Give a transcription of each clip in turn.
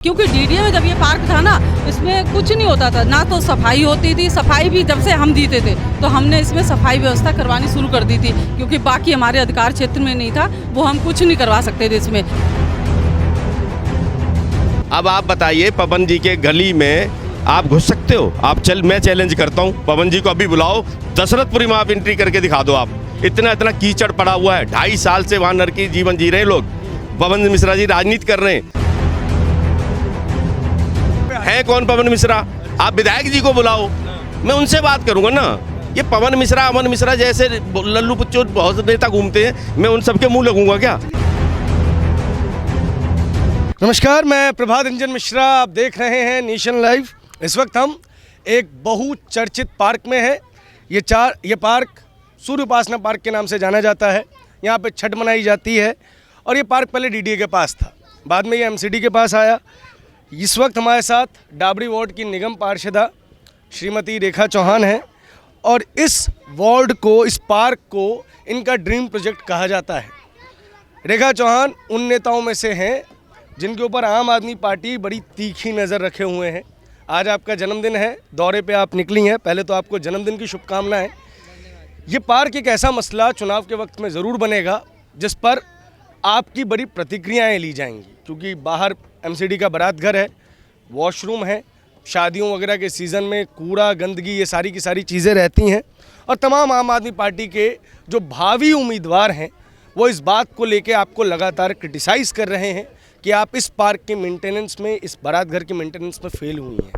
क्योंकि डीडीए में जब ये पार्क था ना, इसमें कुछ नहीं होता था, ना तो सफाई होती थी। सफाई भी जब से हम जीते थे तो हमने इसमें सफाई व्यवस्था करवानी शुरू कर दी थी, क्योंकि बाकी हमारे अधिकार क्षेत्र में नहीं था, वो हम कुछ नहीं करवा सकते थे इसमें। अब आप बताइए, पवन जी के गली में आप घुस सकते हो? मैं चैलेंज करता हूँ, पवन जी को अभी बुलाओ, दशरथपुरी में आप एंट्री करके दिखा दो। आप इतना कीचड़ पड़ा हुआ है, 2.5 साल से वहाँ नरकी जीवन जी रहे हैं लोग। पवन मिश्रा जी राजनीति कर रहे हैं कौन पवन मिश्रा? आप विधायक जी को बुलाओ, मैं उनसे बात करूंगा ना। ये पवन मिश्रा, अमन मिश्रा जैसे लल्लू पुच्चो बहुत नेता घूमते हैं, मैं उन सबके मुंह लगूंगा क्या? नमस्कार, मैं प्रभात रंजन मिश्रा, आप देख रहे हैं नेशन लाइव। इस वक्त हम एक बहुचर्चित पार्क में हैं। ये पार्क सूर्य उपासना पार्क के नाम से जाना जाता है। यहाँ पे छठ मनाई जाती है और ये पार्क पहले डीडीए के पास था, बाद में ये एमसीडी के पास आया। इस वक्त हमारे साथ डाबरी वार्ड की निगम पार्षदा श्रीमती रेखा चौहान हैं और इस वार्ड को, इस पार्क को इनका ड्रीम प्रोजेक्ट कहा जाता है। रेखा चौहान उन नेताओं में से हैं जिनके ऊपर आम आदमी पार्टी बड़ी तीखी नज़र रखे हुए हैं। आज आपका जन्मदिन है, दौरे पे आप निकली हैं, पहले तो आपको जन्मदिन की शुभकामनाएं। ये पार्क एक ऐसा मसला चुनाव के वक्त में ज़रूर बनेगा जिस पर आपकी बड़ी प्रतिक्रियाएं ली जाएंगी, क्योंकि बाहर एमसीडी का बारात घर है, वॉशरूम है, शादियों वगैरह के सीज़न में कूड़ा गंदगी ये सारी की सारी चीज़ें रहती हैं और तमाम आम आदमी पार्टी के जो भावी उम्मीदवार हैं वो इस बात को लेके आपको लगातार क्रिटिसाइज़ कर रहे हैं कि आप इस पार्क के मेंटेनेंस में, इस बारात घर के मेंटेनेंस में फेल हुई हैं।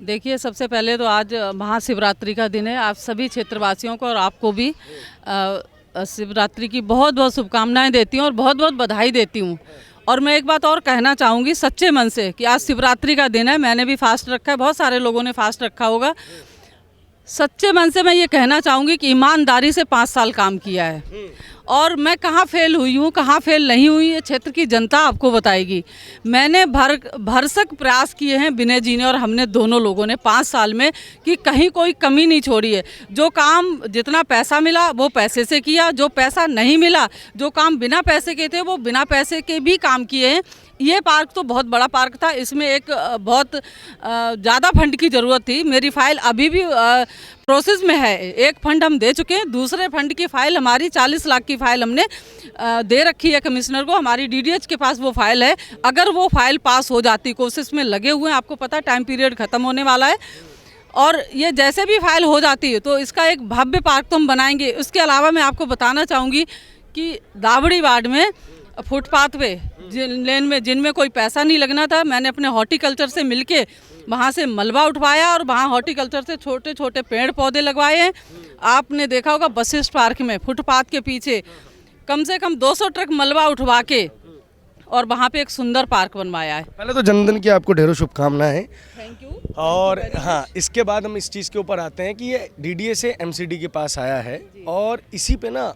देखिए, सबसे पहले तो आज महाशिवरात्रि का दिन है। आप सभी क्षेत्रवासियों को और आपको भी शिवरात्रि की बहुत बहुत शुभकामनाएं देती हूँ और बहुत बहुत बधाई देती हूँ। और मैं एक बात और कहना चाहूँगी सच्चे मन से कि आज शिवरात्रि का दिन है, मैंने भी फास्ट रखा है, बहुत सारे लोगों ने फास्ट रखा होगा। सच्चे मन से मैं ये कहना चाहूँगी कि ईमानदारी से 5 साल काम किया है और मैं कहाँ फेल हुई हूँ, कहाँ फेल नहीं हुई, ये क्षेत्र की जनता आपको बताएगी। मैंने भरसक प्रयास किए हैं विनय जी ने और हमने दोनों लोगों ने 5 साल में कि कहीं कोई कमी नहीं छोड़ी है। जो काम जितना पैसा मिला वो पैसे से किया, जो पैसा नहीं मिला, जो काम बिना पैसे के थे वो बिना पैसे के भी काम किए हैं। ये पार्क तो बहुत बड़ा पार्क था, इसमें एक बहुत ज़्यादा फंड की ज़रूरत थी। मेरी फ़ाइल अभी भी प्रोसेस में है। एक फंड हम दे चुके हैं, दूसरे फंड की फ़ाइल हमारी 40 लाख की फ़ाइल हमने दे रखी है कमिश्नर को। हमारी डीडीएच के पास वो फ़ाइल है। अगर वो फ़ाइल पास हो जाती, कोशिश में लगे हुए हैं, आपको पता टाइम पीरियड ख़त्म होने वाला है, और ये जैसे भी फाइल हो जाती है तो इसका एक भव्य पार्क तो हम बनाएंगे। उसके अलावा मैं आपको बताना चाहूँगी कि दावड़ी वार्ड में फुटपाथ पे लेन में जिनमें कोई पैसा नहीं लगना था, मैंने अपने हॉर्टिकल्चर से मिलके वहाँ से मलबा उठवाया और वहाँ हॉर्टिकल्चर से छोटे छोटे पेड़ पौधे लगवाए हैं। आपने देखा होगा वशिष्ठ पार्क में फुटपाथ के पीछे कम से कम 200 ट्रक मलबा उठवा के और वहाँ पे एक सुंदर पार्क बनवाया है। पहले तो जन्मदिन की आपको ढेरों शुभकामनाएं। Thank you. और हाँ, इसके बाद हम इस चीज़ के ऊपर आते हैं कि ये डीडीए से एमसीडी के पास आया है और इसी पे ना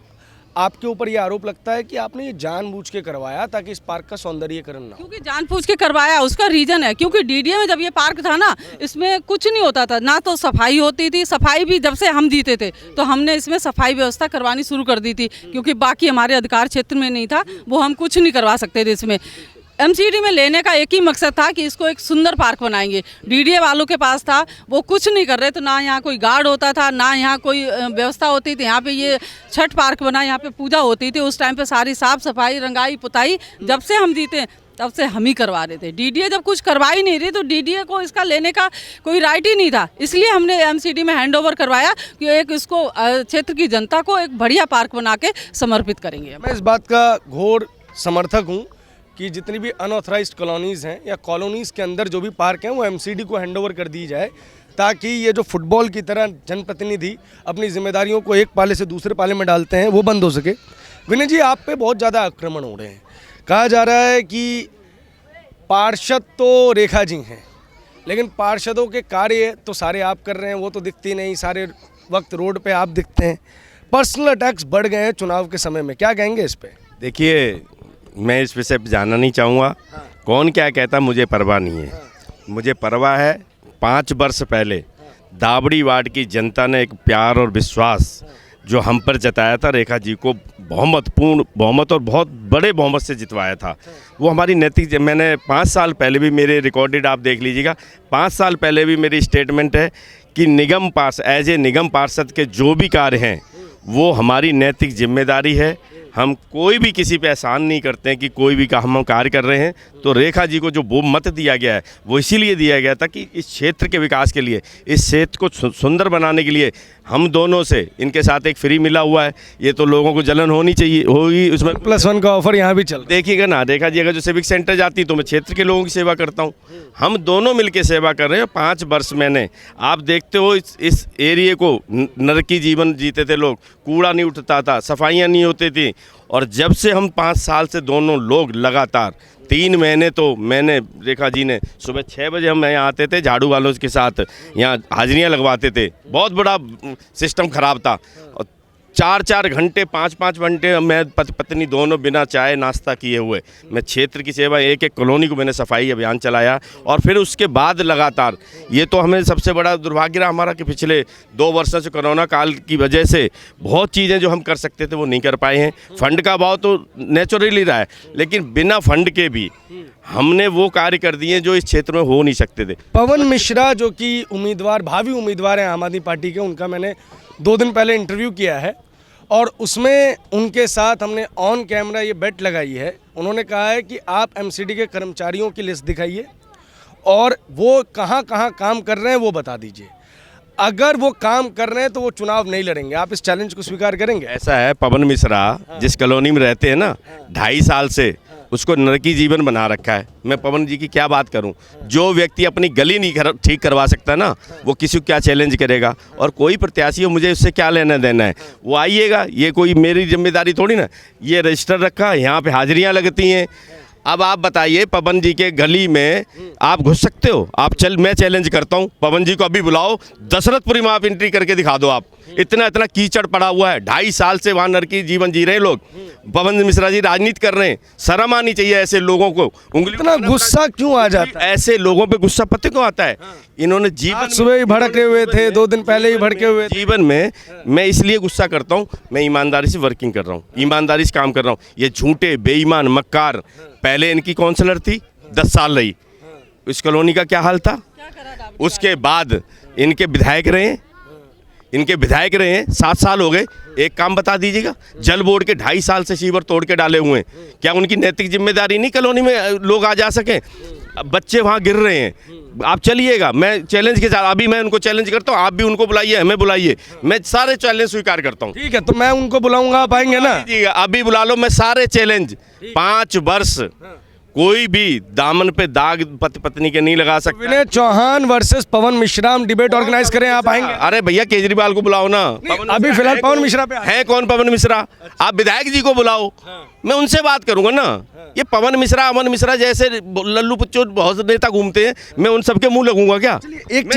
आपके ऊपर ये आरोप लगता है कि आपने ये जानबूझ के करवाया ताकि इस पार्क का सौंदर्यीकरण ना हो। क्योंकि जानबूझ के करवाया, उसका रीजन है क्योंकि डीडीए में जब ये पार्क था ना, इसमें कुछ नहीं होता था, ना तो सफाई होती थी। सफाई भी जब से हम जीते थे तो हमने इसमें सफाई व्यवस्था करवानी शुरू कर दी थी, क्योंकि बाकी हमारे अधिकार क्षेत्र में नहीं था, वो हम कुछ नहीं करवा सकते थे। इसमें एमसीडी में लेने का एक ही मकसद था कि इसको एक सुंदर पार्क बनाएंगे। डीडीए वालों के पास था, वो कुछ नहीं कर रहे, तो ना यहाँ कोई गार्ड होता था, ना यहाँ कोई व्यवस्था होती थी। यहाँ पे ये छठ पार्क बना, यहाँ पे पूजा होती थी। उस टाइम पे सारी साफ सफाई, रंगाई पुताई जब से हम जीते तब से हम ही करवा रहे थे। डीडीए जब कुछ करवा ही नहीं रही तो डीडीए को इसका लेने का कोई राइट ही नहीं था, इसलिए हमने एमसीडी में हैंड ओवर करवाया कि एक इसको क्षेत्र की जनता को एक बढ़िया पार्क बना के समर्पित करेंगे। मैं इस बात का घोर समर्थक हूँ कि जितनी भी अनऑथराइज्ड कॉलोनीज़ हैं या कॉलोनीज़ के अंदर जो भी पार्क हैं वो एमसीडी को हैंडओवर कर दी जाए, ताकि ये जो फुटबॉल की तरह जनप्रतिनिधि अपनी जिम्मेदारियों को एक पाले से दूसरे पाले में डालते हैं वो बंद हो सके। विनय जी, आप पे बहुत ज़्यादा आक्रमण हो रहे हैं। कहा जा रहा है कि पार्षद तो रेखा जी हैं, लेकिन पार्षदों के कार्य तो सारे आप कर रहे हैं, वो तो दिखती नहीं, सारे वक्त रोड पर आप दिखते हैं। पर्सनल अटैक्स बढ़ गए हैं चुनाव के समय में, क्या कहेंगे इस पर? देखिए, मैं इस विषय पर जानना नहीं चाहूँगा। कौन क्या कहता, मुझे परवाह नहीं है। मुझे परवाह है 5 वर्ष पहले दावड़ी वार्ड की जनता ने एक प्यार और विश्वास जो हम पर जताया था, रेखा जी को बहुमतपूर्ण बहुमत और बहुत बड़े बहुमत से जितवाया था, वो हमारी नैतिक, मैंने 5 साल पहले भी मेरे रिकॉर्डेड आप देख लीजिएगा, 5 साल पहले भी मेरी स्टेटमेंट है कि निगम एज ए निगम पार्षद के जो भी कार्य हैं वो हमारी नैतिक जिम्मेदारी है। हम कोई भी किसी पे एहसान नहीं करते हैं कि कोई भी हम कार्य कर रहे हैं। तो रेखा जी को जो बहुमत दिया गया है वो इसीलिए दिया गया था कि इस क्षेत्र के विकास के लिए, इस क्षेत्र को सुंदर बनाने के लिए हम दोनों से इनके साथ एक फ्री मिला हुआ है। ये तो लोगों को जलन होनी चाहिए, होगी उसमें। +1 का ऑफर यहाँ भी चल, देखिएगा ना, रेखा जी अगर जो सिविक सेंटर जाती तो मैं क्षेत्र के लोगों की सेवा करता हूँ। हम दोनों मिलकर सेवा कर रहे हैं। 5 वर्ष मैंने, आप देखते हो इस एरिए को नरकी जीवन जीते थे लोग, कूड़ा नहीं उठता था, सफाइयाँ नहीं होती थी। और जब से हम 5 साल से दोनों लोग लगातार 3 महीने तो मैंने, रेखा जी ने, सुबह 6 बजे हम यहाँ आते थे झाड़ू वालों के साथ, यहाँ हाजिरियाँ लगवाते थे। बहुत बड़ा सिस्टम ख़राब था। 4-4 घंटे 5-5 घंटे मैं पत्नी दोनों बिना चाय नाश्ता किए हुए मैं क्षेत्र की सेवा, एक कॉलोनी को मैंने सफाई अभियान चलाया। और फिर उसके बाद लगातार, ये तो हमें सबसे बड़ा दुर्भाग्य रहा हमारा कि पिछले 2 वर्षों से कोरोना काल की वजह से बहुत चीज़ें जो हम कर सकते थे वो नहीं कर पाए हैं। फंड का अभाव तो नेचुरली रहा है, लेकिन बिना फंड के भी हमने वो कार्य कर दिए जो इस क्षेत्र में हो नहीं सकते थे। पवन मिश्रा जो कि उम्मीदवार, भावी उम्मीदवार हैं आम आदमी पार्टी के, उनका मैंने 2 दिन पहले इंटरव्यू किया है और उसमें उनके साथ हमने ऑन कैमरा ये बेट लगाई है। उन्होंने कहा है कि आप एमसीडी के कर्मचारियों की लिस्ट दिखाइए और वो कहाँ कहाँ काम कर रहे हैं वो बता दीजिए। अगर वो काम कर रहे हैं तो वो चुनाव नहीं लड़ेंगे। आप इस चैलेंज को स्वीकार करेंगे? ऐसा है, पवन मिश्रा जिस कॉलोनी में रहते हैं ना, 2.5 साल से उसको नरकी जीवन बना रखा है। मैं पवन जी की क्या बात करूं? जो व्यक्ति अपनी गली नहीं ठीक करवा सकता ना, वो किसी को क्या चैलेंज करेगा? और कोई प्रत्याशी हो, मुझे उससे क्या लेना देना है, वो आइएगा, ये कोई मेरी जिम्मेदारी थोड़ी ना। ये रजिस्टर रखा, यहाँ पे हाजिरियाँ लगती हैं। अब आप बताइए, पवन जी के गली में आप घुस सकते हो? मैं चैलेंज करता हूँ, पवन जी को अभी बुलाओ, दशरथपुरी में आप एंट्री करके दिखा दो। आप इतना कीचड़ पड़ा हुआ है, 2.5 साल से वहाँ नरकी जीवन जी रहे हैं लोग। पवन मिश्रा जी राजनीति कर रहे हैं, शर्म आनी चाहिए ऐसे लोगों को। उंगली इतना गुस्सा क्यों आ जाता है? ऐसे लोगों पे गुस्सा पता क्यों आता है? इन्होंने जीवन सुबह ही भड़के हुए थे, 2 दिन पहले ही भड़के हुए थे। जीवन में मैं इसलिए गुस्सा करता हूँ, मैं ईमानदारी से वर्किंग कर रहा हूँ, ईमानदारी से काम कर रहा हूँ। ये झूठे बेईमान मक्कार, पहले इनकी काउंसलर थी, 10 साल रही, इस कॉलोनी का क्या हाल था। उसके बाद इनके विधायक रहे, 7 साल हो गए। एक काम बता दीजिएगा, जल बोर्ड के 2.5 साल से सीवर तोड़ के डाले हुए हैं, क्या उनकी नैतिक जिम्मेदारी नहीं कॉलोनी में लोग आ जा सकें? बच्चे वहाँ गिर रहे हैं। आप चलिएगा, मैं चैलेंज के साथ, अभी मैं उनको चैलेंज करता हूँ, आप भी उनको बुलाइए, हमें बुलाइए, मैं सारे चैलेंज स्वीकार करता हूँ। ठीक है, तो मैं उनको बुलाऊंगा, आप आएंगे ना? अभी बुला लो, मैं सारे चैलेंज, 5 वर्ष कोई भी दामन पे दाग पति पत्नी के नहीं लगा सकता। विनय चौहान वर्सेस पवन मिश्रा हम डिबेट ऑर्गेनाइज करें, आप आएंगे? अरे भैया, केजरीवाल को बुलाओ ना। अभी फिलहाल पवन मिश्रा पे है कौन? पवन मिश्रा। आप विधायक जी को बुलाओ, मैं उनसे बात करूंगा ना। ये पवन मिश्रा, अमन मिश्रा जैसे लल्लू पुच्चो बहुत नेता घूमते हैं, मैं उन सबके मुंह लगूंगा क्या? एक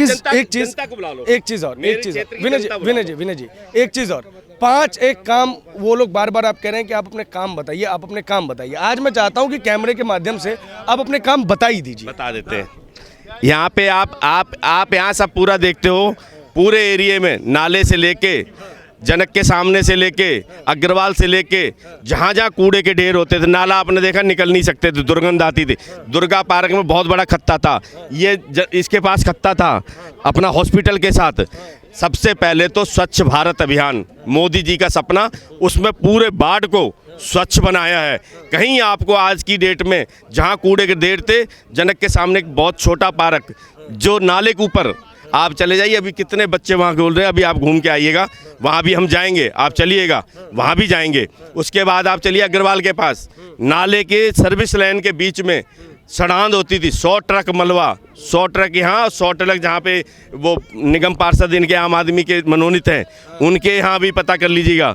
चीज और विनय जी, एक चीज और, 5 एक काम वो लोग बार बार आप कह रहे हैं कि आप अपने काम बताइए, आप अपने काम बताइए। आज मैं चाहता हूं कि कैमरे के माध्यम से आप अपने काम बता ही दीजिए। बता देते हैं। यहाँ पे आप यहाँ सब पूरा देखते हो, पूरे एरिया में नाले से लेके, जनक के सामने से लेके, अग्रवाल से लेके, जहाँ जहाँ कूड़े के ढेर होते थे, नाला आपने देखा, निकल नहीं सकते थे, दुर्गंध आती थी। दुर्गा पार्क में बहुत बड़ा खत्ता था, ये इसके पास खत्ता था अपना हॉस्पिटल के साथ। सबसे पहले तो स्वच्छ भारत अभियान, मोदी जी का सपना, उसमें पूरे बाढ़ को स्वच्छ बनाया है। कहीं आपको आज की डेट में जहाँ कूड़े के ढेर थे, जनक के सामने एक बहुत छोटा पार्क, जो नाले के ऊपर आप चले जाइए, अभी कितने बच्चे वहाँ बोल रहे हैं, अभी आप घूम के आइएगा, वहाँ भी हम जाएंगे, आप चलिएगा, वहाँ भी जाएंगे। उसके बाद आप चलिए अग्रवाल के पास, नाले के सर्विस लाइन के बीच में सड़ांध होती थी, 100 ट्रक मलबा, 100 ट्रक यहाँ, 100 ट्रक जहाँ पे वो निगम पार्षद इनके आम आदमी के मनोनीत हैं, उनके यहाँ भी पता कर लीजिएगा,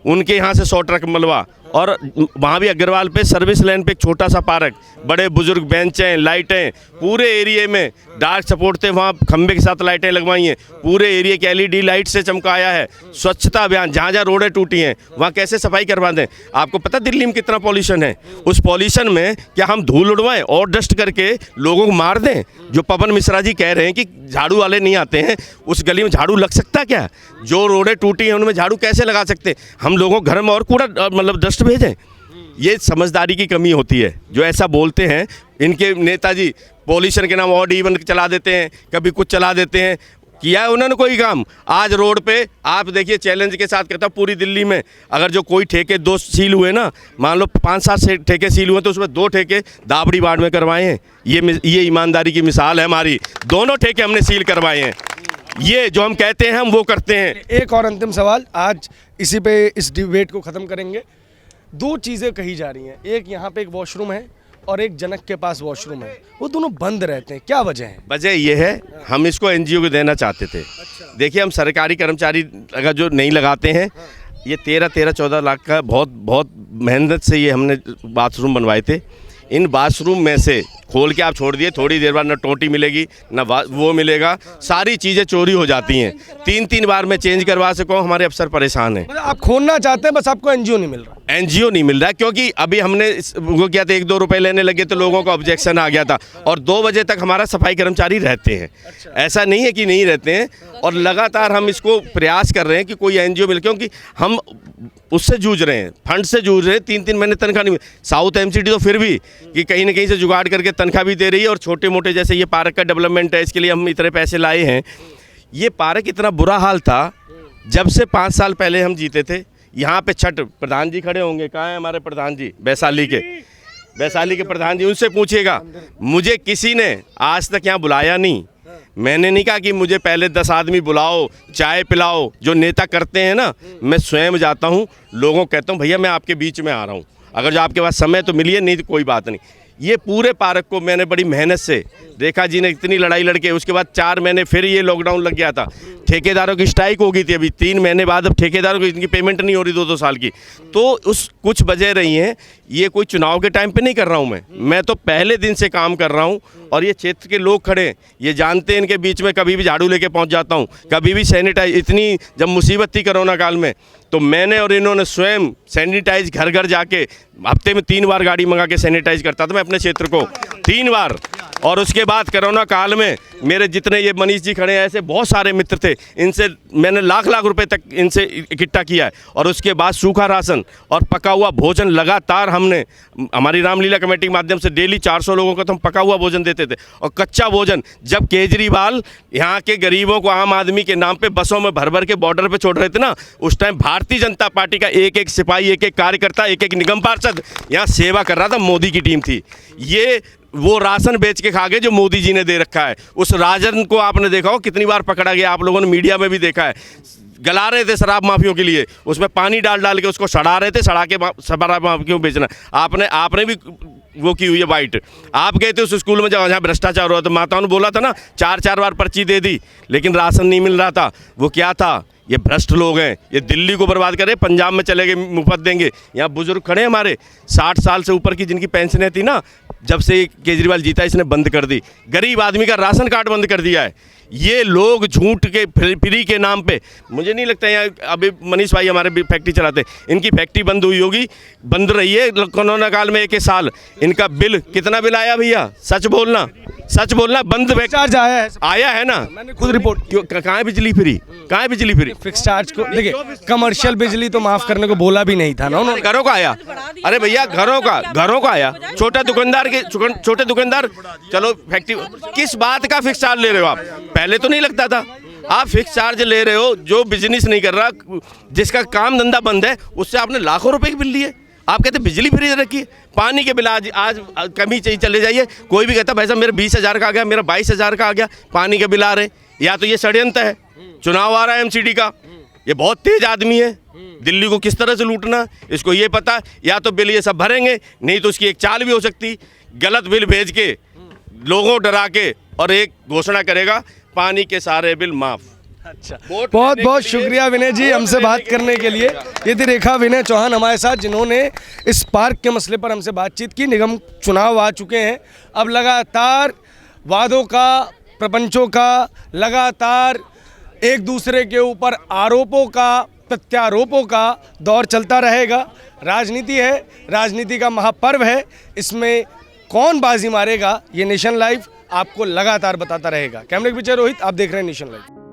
उनके यहाँ से 100 ट्रक मलबा। और वहाँ भी अग्रवाल पे सर्विस लाइन पे एक छोटा सा पार्क, बड़े बुजुर्ग बेंचें, लाइटें, पूरे एरिए में डार्क सपोर्ट थे, वहाँ खंबे के साथ लाइटें लगवाई हैं, पूरे एरिए की LED लाइट से चमकाया है। स्वच्छता अभियान, जहाँ जहाँ रोडें टूटी हैं वहाँ कैसे सफाई करवा दें। आपको पता दिल्ली में कितना पॉल्यूशन है, उस पॉल्यूशन में क्या हम धूल उड़वाएं और डस्ट करके लोगों को मार दें? जो पवन मिश्रा जी कह रहे हैं कि झाड़ू वाले नहीं आते हैं, उस गली में झाड़ू लग सकता क्या? जो रोडें टूटी हैं उनमें झाड़ू कैसे लगा सकते? हम लोगों घर में और कूड़ा मतलब डस्ट भेजें? ये समझदारी की कमी होती है। जो ऐसा बोलते हैं इनके नेताजी, पॉल्यूशन के नाम ऑड इवन चला देते हैं, कभी कुछ चला देते हैं। किया है उन्होंने कोई काम? आज रोड पे आप देखिए, चैलेंज के साथ कहता पूरी दिल्ली में अगर जो कोई ठेके 2 सील हुए ना, मान लो 5-7 ठेके सील हुए तो उसमें 2 ठेके दाबड़ी बाड़ में करवाए हैं। ये ईमानदारी की मिसाल है हमारी। दोनों ठेके हमने सील करवाए हैं। ये जो हम कहते हैं हम वो करते हैं। एक और अंतिम सवाल, आज इसी पे इस डिबेट को ख़त्म करेंगे। 2 चीज़ें कही जा रही हैं, एक यहाँ पे एक वॉशरूम है और एक जनक के पास वॉशरूम है, वो दोनों बंद रहते हैं, क्या वजह है? वजह ये है, हम इसको NGO को देना चाहते थे। देखिए, हम सरकारी कर्मचारी अगर जो नहीं लगाते हैं, ये 13-14 लाख का बहुत मेहनत से ये हमने बाथरूम बनवाए थे। इन बाथरूम में से खोल के आप छोड़ दिए, थोड़ी देर बाद ना टोटी मिलेगी ना वो मिलेगा, सारी चीज़ें चोरी हो जाती हैं। 3-3 बार मैं चेंज करवा सकूँ, हमारे अफसर परेशान हैं। मतलब आप खोलना चाहते हैं, बस आपको NGO नहीं मिल रहा? NGO नहीं मिल रहा है, क्योंकि अभी हमने वो क्या था, 1-2 रुपए लेने लगे तो लोगों को ऑब्जेक्शन आ गया था। और 2 बजे तक हमारा सफाई कर्मचारी रहते हैं। ऐसा नहीं है कि नहीं रहते हैं, और लगातार हम इसको प्रयास कर रहे हैं कि कोई NGO मिले, क्योंकि हम उससे जूझ रहे हैं, फंड से जूझ रहे हैं। 3-3 महीने तनख्वाह नहीं। साउथ MCD तो फिर भी कि कहीं ना कहीं से जुगाड़ करके तनख्वाह भी दे रही है, और छोटे मोटे जैसे ये पार्क का डेवलपमेंट है, इसके लिए हम इतने पैसे लाए हैं। ये पार्क इतना बुरा हाल था, जब से 5 साल पहले हम जीते थे। यहाँ पे छठ प्रधान जी खड़े होंगे, कहाँ हैं हमारे प्रधान जी? वैशाली के प्रधान जी, उनसे पूछिएगा। मुझे किसी ने आज तक यहाँ बुलाया नहीं। मैंने नहीं कहा कि मुझे पहले 10 आदमी बुलाओ, चाय पिलाओ, जो नेता करते हैं ना। मैं स्वयं जाता हूँ, लोगों को कहता हूँ भैया मैं आपके बीच में आ रहा हूँ, अगर जो आपके पास समय तो मिलिए, नहीं तो कोई बात नहीं। ये पूरे पार्क को मैंने बड़ी मेहनत से, रेखा जी ने इतनी लड़ाई लड़के, उसके बाद 4 महीने फिर ये लॉकडाउन लग गया था, ठेकेदारों की स्ट्राइक हो गई थी। अभी 3 महीने बाद अब ठेकेदारों की इनकी पेमेंट नहीं हो रही 2-2 साल की। तो उस कुछ वजह रही हैं। ये कोई चुनाव के टाइम पे नहीं कर रहा हूँ मैं तो पहले दिन से काम कर रहा हूँ। और ये क्षेत्र के लोग खड़े हैं, ये जानते हैं, इनके बीच में कभी भी झाड़ू लेके पहुँच जाता हूँ, कभी भी सैनिटाइज। इतनी जब मुसीबत थी कोरोना काल में, तो मैंने और इन्होंने स्वयं सैनिटाइज घर घर जाके हफ्ते में 3 बार गाड़ी मंगा के सैनिटाइज करता था मैं अपने क्षेत्र को, 3 बार। और उसके बाद कोरोना काल में मेरे जितने ये मनीष जी खड़े हैं, ऐसे बहुत सारे मित्र थे, इनसे मैंने लाख रुपए तक इनसे इकट्ठा किया है। और उसके बाद सूखा राशन और पका हुआ भोजन लगातार हमने, हमारी रामलीला कमेटी के माध्यम से डेली 400 लोगों को तो हम पका हुआ भोजन देते थे। और कच्चा भोजन जब केजरीवाल यहाँ के गरीबों को आम आदमी के नाम पे बसों में भर भर के बॉर्डर पे छोड़ रहे थे ना, उस टाइम भारतीय जनता पार्टी का एक सिपाही, एक कार्यकर्ता, एक निगम पार्षद यहाँ सेवा कर रहा था। मोदी की टीम थी। ये वो राशन बेच के खा गए जो मोदी जी ने दे रखा है। उस राजन को आपने देखा हो कितनी बार पकड़ा गया, आप लोगों ने मीडिया में भी देखा है। गला रहे थे शराब माफियों के लिए, उसमें पानी डाल डाल के उसको सड़ा रहे थे, सड़ा के शराब माफियों बेचना। आपने भी वो की हुई है वाइट। आप गए थे उस स्कूल में जहाँ भ्रष्टाचार हुआ, तो माताओं ने बोला था ना 4-4 बार पर्ची दे दी, लेकिन राशन नहीं मिल रहा था। वो क्या था? ये भ्रष्ट लोग हैं, ये दिल्ली को बर्बाद करे, पंजाब में चले गए मुफ्त देंगे। यहाँ बुजुर्ग खड़े हैं हमारे 60 साल से ऊपर की, जिनकी पेंशनें थी ना, जब से केजरीवाल जीता इसने बंद कर दी। गरीब आदमी का राशन कार्ड बंद कर दिया है। ये लोग झूठ के फ्री के नाम पे, मुझे नहीं लगता यहाँ अभी मनीष भाई हमारे भी फैक्ट्री चलाते, इनकी फैक्ट्री बंद हुई होगी, बंद रही है कोरोना काल में 1 साल। इनका बिल कितना बिल आया भैया? सच बोलना बंद चार्ज आया है ना? मैंने खुद रिपोर्ट। क्यों? कहाँ है बिजली फ्री? कहाँ है बिजली फ्री? फिक्स चार्ज को देखिए, कमर्शियल बिजली तो माफ करने को बोला भी नहीं था ना उन्होंने। घरों का आया। अरे भैया घरों का आया। छोटे दुकानदार चलो फैक्ट्री, किस बात का फिक्स चार्ज ले रहे हो आप? पहले तो नहीं लगता था। आप फिक्स चार्ज ले रहे हो, जो बिजनेस नहीं कर रहा, जिसका काम धंधा बंद है, उससे आपने लाखों रुपए की बिल लिए। आप कहते बिजली फ्री रखी है। पानी के बिल आज कमी चाहिए, चले जाइए, कोई भी कहता भाई साहब मेरा 20,000 का आ गया, मेरा 22,000 का आ गया, पानी के बिल आ रहे। या तो ये षड्यंत्र है, चुनाव आ रहा है MCD का, ये बहुत तेज आदमी है, दिल्ली को किस तरह से लूटना इसको ये पता। या तो बिल ये सब भरेंगे, नहीं तो उसकी एक चाल भी हो सकती, गलत बिल भेज के लोगों डरा के, और एक घोषणा करेगा पानी के सारे बिल माफ़। अच्छा, वोट बहुत लेने बहुत के लिए- शुक्रिया विनय जी वोट हमसे लेने बात के करने के लिए। ये थी रेखा विनय चौहान हमारे साथ, जिन्होंने इस पार्क के मसले पर हमसे बातचीत की। निगम चुनाव आ चुके हैं, अब लगातार वादों का, प्रपंचों का, लगातार एक दूसरे के ऊपर आरोपों का, प्रत्यारोपों का दौर चलता रहेगा। राजनीति है, राजनीति का महापर्व है, इसमें कौन बाजी मारेगा ये नेशन लाइव आपको लगातार बताता रहेगा। कैमरे के पीछे रोहित, आप देख रहे हैं नेशन लाइव।